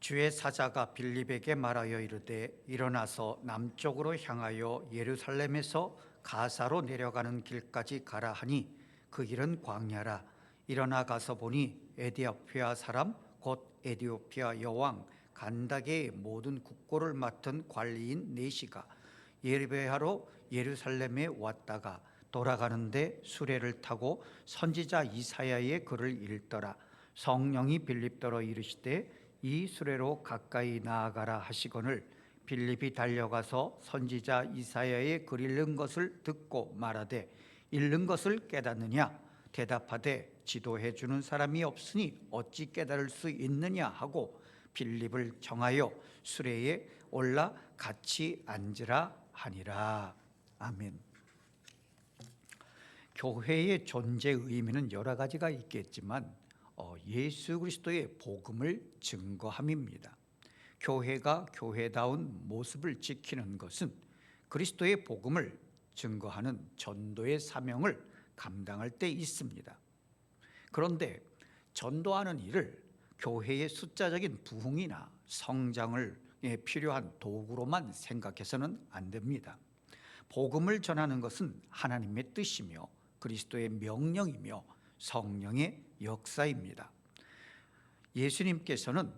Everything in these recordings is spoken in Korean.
주의 사자가 빌립에게 말하여 이르되 일어나서 남쪽으로 향하여 예루살렘에서 가사로 내려가는 길까지 가라 하니 그 길은 광야라. 일어나 가서 보니 에디오피아 사람 곧 에디오피아 여왕 간다게의 모든 국고를 맡은 관리인 네시가 예배하러 예루살렘에 왔다가 돌아가는데 수레를 타고 선지자 이사야의 글을 읽더라. 성령이 빌립더러 이르시되 이 수레로 가까이 나아가라 하시거늘 빌립이 달려가서 선지자 이사야의 글 읽는 것을 듣고 말하되 읽는 것을 깨닫느냐 대답하되 지도해 주는 사람이 없으니 어찌 깨달을 수 있느냐 하고 빌립을 정하여 수레에 올라 같이 앉으라 하니라. 아멘. 교회의 존재 의미는 여러 가지가 있겠지만 예수 그리스도의 복음을 증거함입니다. 교회가 교회다운 모습을 지키는 것은 그리스도의 복음을 증거하는 전도의 사명을 감당할 때 있습니다. 그런데 전도하는 일을 교회의 숫자적인 부흥이나 성장을 필요한 도구로만 생각해서는 안 됩니다. 복음을 전하는 것은 하나님의 뜻이며 그리스도의 명령이며 성령의 역사입니다. 예수님께서는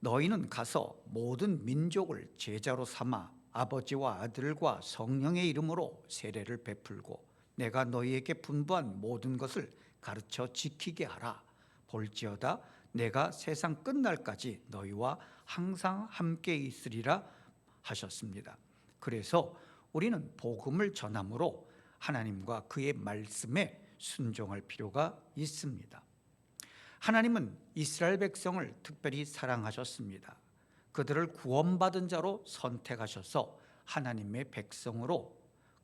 너희는 가서 모든 민족을 제자로 삼아 아버지와 아들과 성령의 이름으로 세례를 베풀고 내가 너희에게 분부한 모든 것을 가르쳐 지키게 하라. 볼지어다 내가 세상 끝날까지 너희와 항상 함께 있으리라 하셨습니다. 그래서 우리는 복음을 전함으로 하나님과 그의 말씀에 순종할 필요가 있습니다. 하나님은 이스라엘 백성을 특별히 사랑하셨습니다. 그들을 구원받은 자로 선택하셔서 하나님의 백성으로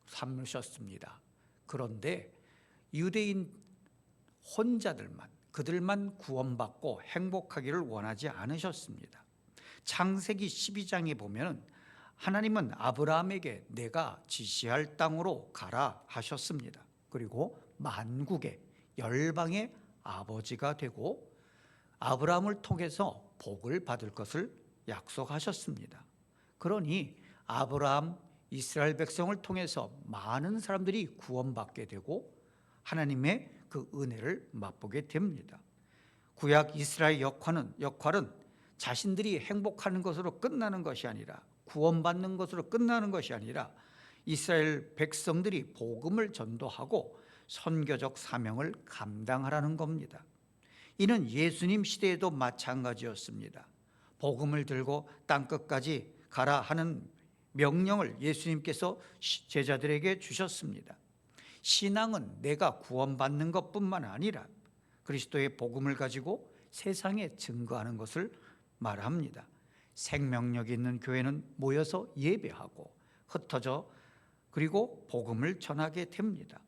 삼으셨습니다. 그런데 유대인 혼자들만, 그들만 구원받고 행복하기를 원하지 않으셨습니다. 창세기 12장에 보면 하나님은 아브라함에게 내가 지시할 땅으로 가라 하셨습니다. 그리고 만국의 열방의 아버지가 되고 아브라함을 통해서 복을 받을 것을 약속하셨습니다. 그러니 아브라함, 이스라엘 백성을 통해서 많은 사람들이 구원받게 되고 하나님의 그 은혜를 맛보게 됩니다. 구약 이스라엘 역할은 자신들이 행복하는 것으로 끝나는 것이 아니라 구원받는 것으로 끝나는 것이 아니라 이스라엘 백성들이 복음을 전도하고 선교적 사명을 감당하라는 겁니다. 이는 예수님 시대에도 마찬가지였습니다. 복음을 들고 땅끝까지 가라 하는 명령을 예수님께서 제자들에게 주셨습니다. 신앙은 내가 구원받는 것뿐만 아니라 그리스도의 복음을 가지고 세상에 증거하는 것을 말합니다. 생명력 있는 교회는 모여서 예배하고 흩어져 그리고 복음을 전하게 됩니다.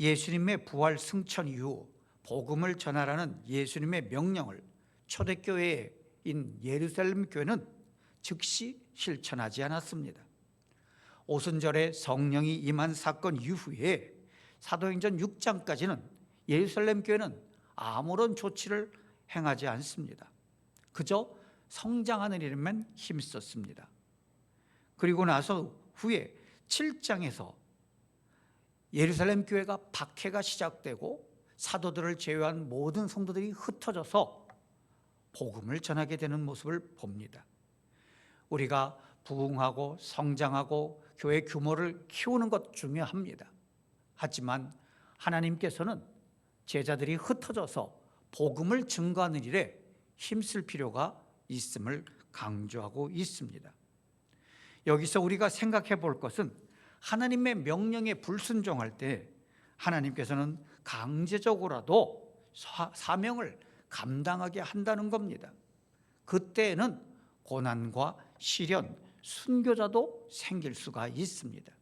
예수님의 부활 승천 이후 복음을 전하라는 예수님의 명령을 초대교회인 예루살렘 교회는 즉시 실천하지 않았습니다. 오순절에 성령이 임한 사건 이후에 사도행전 6장까지는 예루살렘 교회는 아무런 조치를 행하지 않습니다. 그저 성장하는 일에만 힘썼습니다. 그리고 나서 후에 7장에서 예루살렘 교회가 박해가 시작되고 사도들을 제외한 모든 성도들이 흩어져서 복음을 전하게 되는 모습을 봅니다. 우리가 부흥하고 성장하고 교회 규모를 키우는 것 중요합니다. 하지만 하나님께서는 제자들이 흩어져서 복음을 증거하는 일에 힘쓸 필요가 있음을 강조하고 있습니다. 여기서 우리가 생각해 볼 것은 하나님의 명령에 불순종할 때 하나님께서는 강제적으로라도 사명을 감당하게 한다는 겁니다. 그때에는 고난과 시련, 순교자도 생길 수가 있습니다.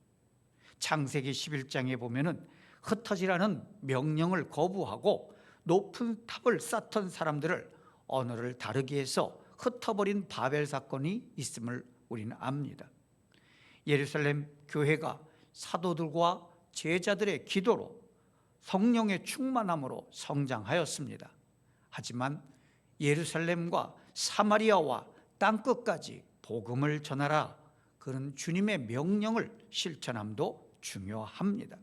창세기 11장에 보면은 흩어지라는 명령을 거부하고 높은 탑을 쌓던 사람들을 언어를 다르게 해서 흩어버린 바벨 사건이 있음을 우리는 압니다. 예루살렘 교회가 사도들과 제자들의 기도로 성령의 충만함으로 성장하였습니다. 하지만 예루살렘과 사마리아와 땅끝까지 복음을 전하라. 그런 주님의 명령을 실천함도 중요합니다.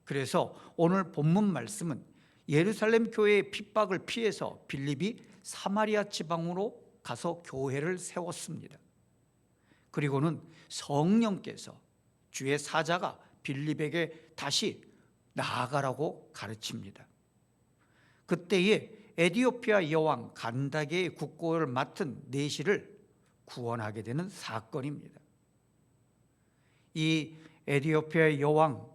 그래서 오늘 본문 말씀은 예루살렘 교회의 핍박을 피해서 빌립이 사마리아 지방으로 가서 교회를 세웠습니다. 그리고는 성령께서 주의 사자가 빌립에게 다시 나아가라고 가르칩니다. 그때에 에디오피아 여왕 간다게의 국고를 맡은 내시를 구원하게 되는 사건입니다. 이 에디오피아 여왕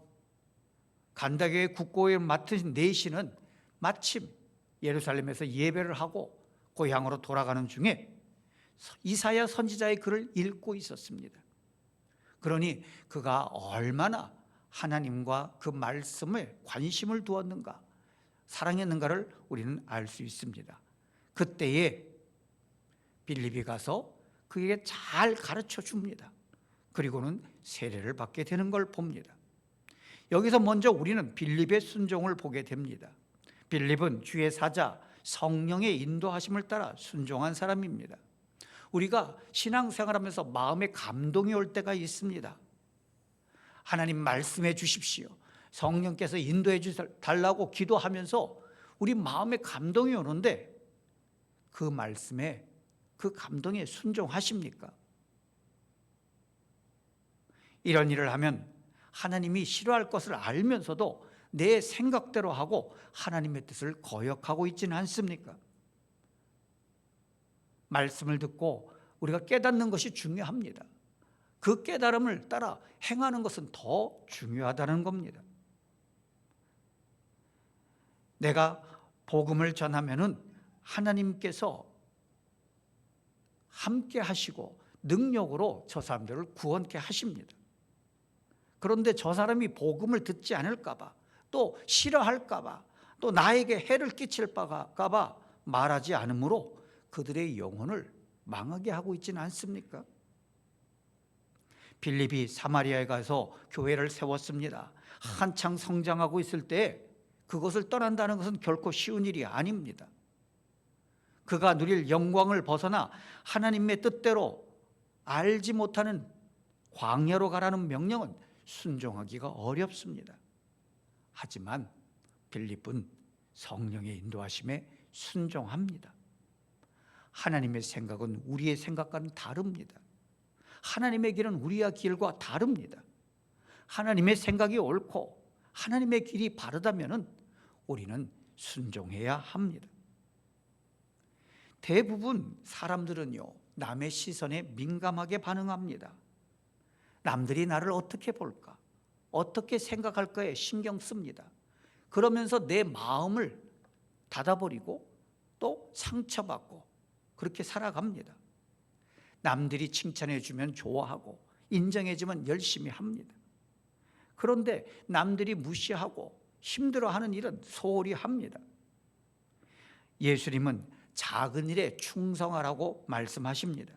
간다게의 국고를 맡은 내시는 마침 예루살렘에서 예배를 하고 고향으로 돌아가는 중에 이사야 선지자의 글을 읽고 있었습니다. 그러니 그가 얼마나 하나님과 그 말씀에 관심을 두었는가, 사랑했는가를 우리는 알 수 있습니다. 그때에 빌립이 가서 그에게 잘 가르쳐 줍니다. 그리고는 세례를 받게 되는 걸 봅니다. 여기서 먼저 우리는 빌립의 순종을 보게 됩니다. 빌립은 주의 사자 성령의 인도하심을 따라 순종한 사람입니다. 우리가 신앙생활하면서 마음에 감동이 올 때가 있습니다. 하나님 말씀해 주십시오. 성령께서 인도해 달라고 기도하면서 우리 마음에 감동이 오는데 그 말씀에, 그 감동에 순종하십니까? 이런 일을 하면 하나님이 싫어할 것을 알면서도 내 생각대로 하고 하나님의 뜻을 거역하고 있지는 않습니까? 말씀을 듣고 우리가 깨닫는 것이 중요합니다. 그 깨달음을 따라 행하는 것은 더 중요하다는 겁니다. 내가 복음을 전하면은 하나님께서 함께 하시고 능력으로 저 사람들을 구원케 하십니다. 그런데 저 사람이 복음을 듣지 않을까 봐, 또 싫어할까 봐, 또 나에게 해를 끼칠까 봐 말하지 않으므로 그들의 영혼을 망하게 하고 있지는 않습니까? 빌립이 사마리아에 가서 교회를 세웠습니다. 한창 성장하고 있을 때 그것을 떠난다는 것은 결코 쉬운 일이 아닙니다. 그가 누릴 영광을 벗어나 하나님의 뜻대로 알지 못하는 광야로 가라는 명령은 순종하기가 어렵습니다. 하지만 빌립은 성령의 인도하심에 순종합니다. 하나님의 생각은 우리의 생각과는 다릅니다. 하나님의 길은 우리의 길과 다릅니다. 하나님의 생각이 옳고 하나님의 길이 바르다면 우리는 순종해야 합니다. 대부분 사람들은요, 남의 시선에 민감하게 반응합니다. 남들이 나를 어떻게 볼까? 어떻게 생각할까에 신경 씁니다. 그러면서 내 마음을 닫아버리고 또 상처받고 그렇게 살아갑니다. 남들이 칭찬해 주면 좋아하고 인정해 주면 열심히 합니다. 그런데 남들이 무시하고 힘들어하는 일은 소홀히 합니다. 예수님은 작은 일에 충성하라고 말씀하십니다.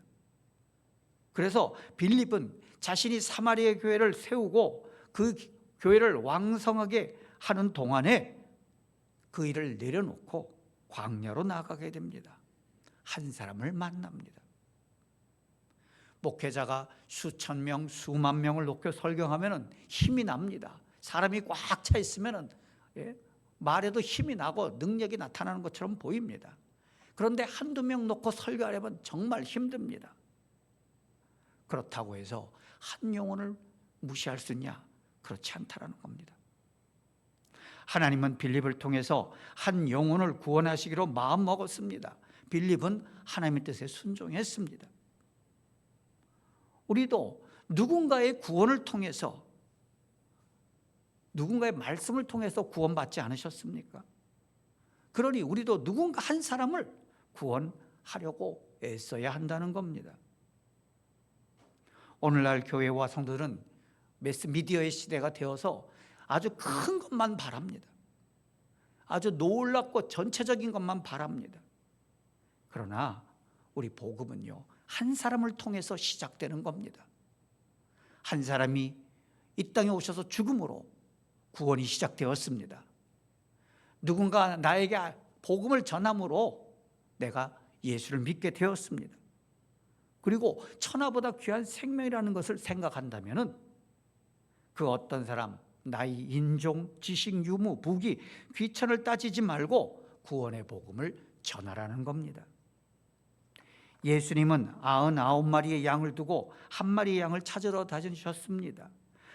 그래서 빌립은 자신이 사마리아 교회를 세우고 그 교회를 왕성하게 하는 동안에 그 일을 내려놓고 광야로 나가게 됩니다. 한 사람을 만납니다. 목회자가 수천 명, 수만 명을 놓고 설교하면 힘이 납니다. 사람이 꽉 차 있으면 말에도 힘이 나고 능력이 나타나는 것처럼 보입니다. 그런데 한두 명 놓고 설교하려면 정말 힘듭니다. 그렇다고 해서 한 영혼을 무시할 수 있냐? 그렇지 않다라는 겁니다. 하나님은 빌립을 통해서 한 영혼을 구원하시기로 마음먹었습니다. 빌립은 하나님의 뜻에 순종했습니다. 우리도 누군가의 구원을 통해서, 누군가의 말씀을 통해서 구원받지 않으셨습니까? 그러니 우리도 누군가 한 사람을 구원하려고 애써야 한다는 겁니다. 오늘날 교회와 성도들은 매스미디어의 시대가 되어서 아주 큰 것만 바랍니다. 아주 놀랍고 전체적인 것만 바랍니다. 그러나 우리 복음은요, 한 사람을 통해서 시작되는 겁니다. 한 사람이 이 땅에 오셔서 죽음으로 구원이 시작되었습니다. 누군가 나에게 복음을 전함으로 내가 예수를 믿게 되었습니다. 그리고 천하보다 귀한 생명이라는 것을 생각한다면 그 어떤 사람, 나이, 인종, 지식, 유무, 부귀, 귀천을 따지지 말고 구원의 복음을 전하라는 겁니다. 예수님은 99마리의 양을 두고 한 마리의 양을 찾으러 다니셨습니다.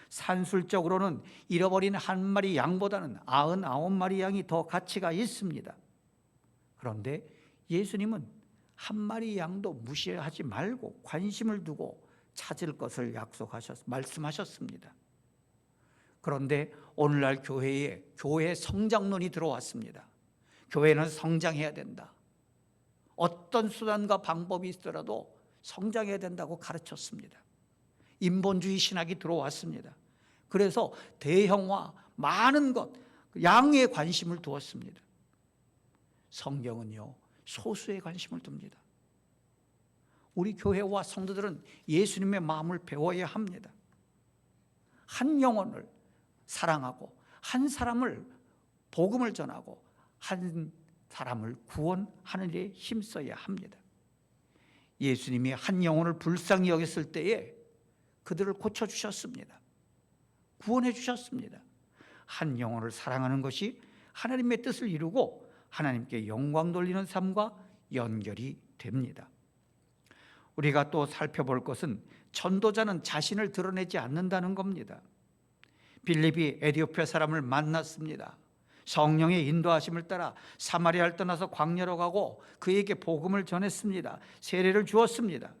산술적으로는 잃어버린 한 마리 양보다는 99마리 양이 더 가치가 있습니다. 그런데 예수님은 한 마리 양도 무시하지 말고 관심을 두고 찾을 것을 말씀하셨습니다. 그런데 오늘날 교회에 교회 성장론이 들어왔습니다. 교회는 성장해야 된다. 어떤 수단과 방법이 있더라도 성장해야 된다고 가르쳤습니다. 인본주의 신학이 들어왔습니다. 그래서 대형화, 많은 것, 양에 관심을 두었습니다. 성경은요, 소수에 관심을 둡니다. 우리 교회와 성도들은 예수님의 마음을 배워야 합니다. 한 영혼을 사랑하고 한 사람을 복음을 전하고 한 사람을 구원하는 일에 힘써야 합니다. 예수님이 한 영혼을 불쌍히 여겼을 때에 그들을 고쳐주셨습니다. 구원해 주셨습니다. 한 영혼을 사랑하는 것이 하나님의 뜻을 이루고 하나님께 영광 돌리는 삶과 연결이 됩니다. 우리가 또 살펴볼 것은 전도자는 자신을 드러내지 않는다는 겁니다. 빌립이 에티오피아 사람을 만났습니다. 성령의 인도하심을 따라 사마리아를 떠나서 광야로 가고 그에게 복음을 전했습니다. 세례를 주었습니다.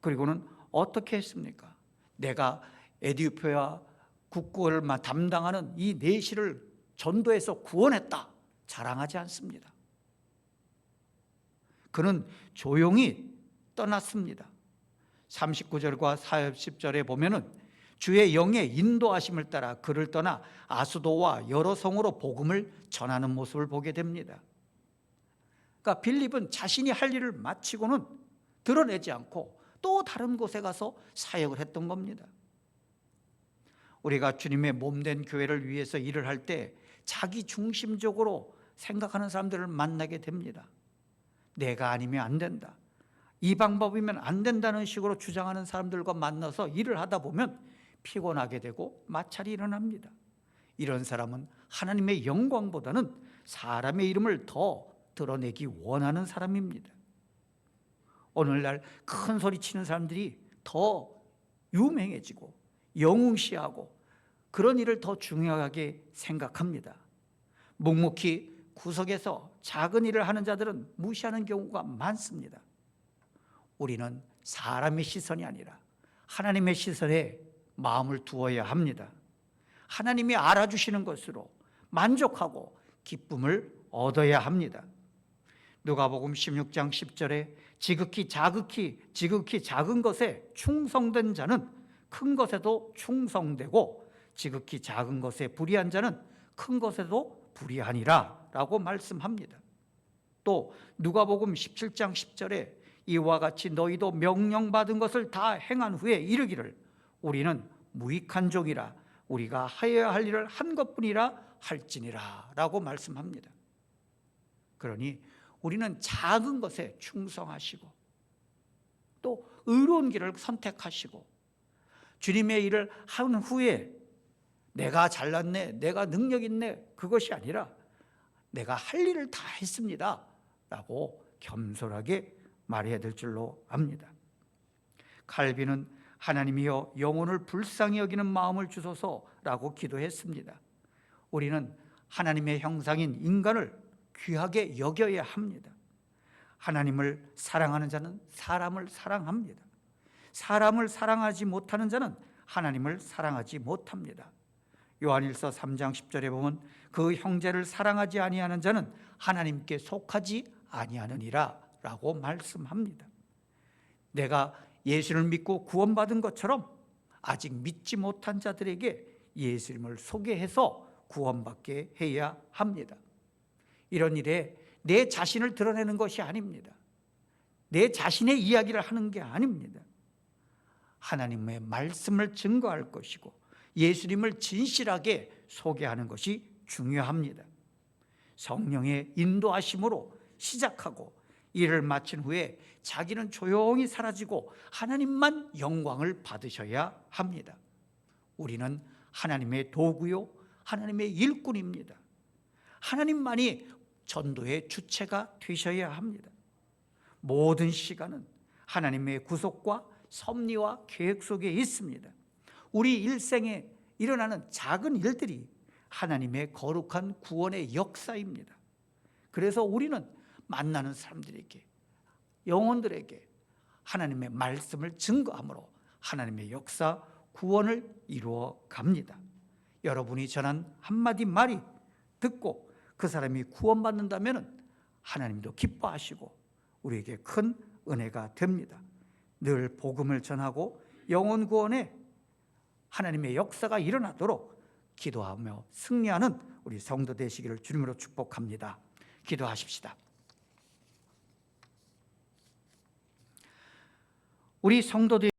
그리고는 어떻게 했습니까? 내가 에티오피아 국고를 담당하는 이 내시를 전도해서 구원했다, 자랑하지 않습니다. 그는 조용히 떠났습니다. 39절과 40절에 보면은 주의 영의 인도하심을 따라 그를 떠나 아수도와 여러 성으로 복음을 전하는 모습을 보게 됩니다. 그러니까 빌립은 자신이 할 일을 마치고는 드러내지 않고 또 다른 곳에 가서 사역을 했던 겁니다. 우리가 주님의 몸된 교회를 위해서 일을 할 때 자기 중심적으로 생각하는 사람들을 만나게 됩니다. 내가 아니면 안 된다, 이 방법이면 안 된다는 식으로 주장하는 사람들과 만나서 일을 하다 보면 피곤하게 되고 마찰이 일어납니다. 이런 사람은 하나님의 영광보다는 사람의 이름을 더 드러내기 원하는 사람입니다. 오늘날 큰 소리 치는 사람들이 더 유명해지고 영웅시하고 그런 일을 더 중요하게 생각합니다. 묵묵히 구석에서 작은 일을 하는 자들은 무시하는 경우가 많습니다. 우리는 사람의 시선이 아니라 하나님의 시선에 마음을 두어야 합니다. 하나님이 알아주시는 것으로 만족하고 기쁨을 얻어야 합니다. 누가복음 16장 10절에 지극히 작은 것에 충성된 자는 큰 것에도 충성되고 지극히 작은 것에 불의한 자는 큰 것에도 불의하니라 라고 말씀합니다. 또 누가복음 17장 10절에 이와 같이 너희도 명령받은 것을 다 행한 후에 이르기를 우리는 무익한 종이라 우리가 하여야 할 일을 한 것뿐이라 할지니라 라고 말씀합니다. 그러니 우리는 작은 것에 충성하시고 또 의로운 길을 선택하시고 주님의 일을 한 후에 내가 잘났네, 내가 능력 있네, 그것이 아니라 내가 할 일을 다 했습니다 라고 겸손하게 말해야 될 줄로 압니다. 칼빈은 하나님이여 영혼을 불쌍히 여기는 마음을 주소서라고 기도했습니다. 우리는 하나님의 형상인 인간을 귀하게 여겨야 합니다. 하나님을 사랑하는 자는 사람을 사랑합니다. 사람을 사랑하지 못하는 자는 하나님을 사랑하지 못합니다. 요한일서 3장 10절에 보면 그 형제를 사랑하지 아니하는 자는 하나님께 속하지 아니하느니라 라고 말씀합니다. 내가 예수를 믿고 구원받은 것처럼 아직 믿지 못한 자들에게 예수님을 소개해서 구원받게 해야 합니다. 이런 일에 내 자신을 드러내는 것이 아닙니다. 내 자신의 이야기를 하는 게 아닙니다. 하나님의 말씀을 증거할 것이고 예수님을 진실하게 소개하는 것이 중요합니다. 성령의 인도하심으로 시작하고 일을 마친 후에 자기는 조용히 사라지고 하나님만 영광을 받으셔야 합니다. 우리는 하나님의 도구요, 하나님의 일꾼입니다. 하나님만이 전도의 주체가 되셔야 합니다. 모든 시간은 하나님의 구속과 섭리와 계획 속에 있습니다. 우리 일생에 일어나는 작은 일들이 하나님의 거룩한 구원의 역사입니다. 그래서 우리는 만나는 사람들에게, 영혼들에게 하나님의 말씀을 증거함으로 하나님의 역사, 구원을 이루어 갑니다. 여러분이 전한 한마디 말이 듣고 그 사람이 구원받는다면 하나님도 기뻐하시고 우리에게 큰 은혜가 됩니다. 늘 복음을 전하고 영혼 구원에 하나님의 역사가 일어나도록 기도하며 승리하는 우리 성도 되시기를 주님으로 축복합니다. 기도하십시다. 우리 성도들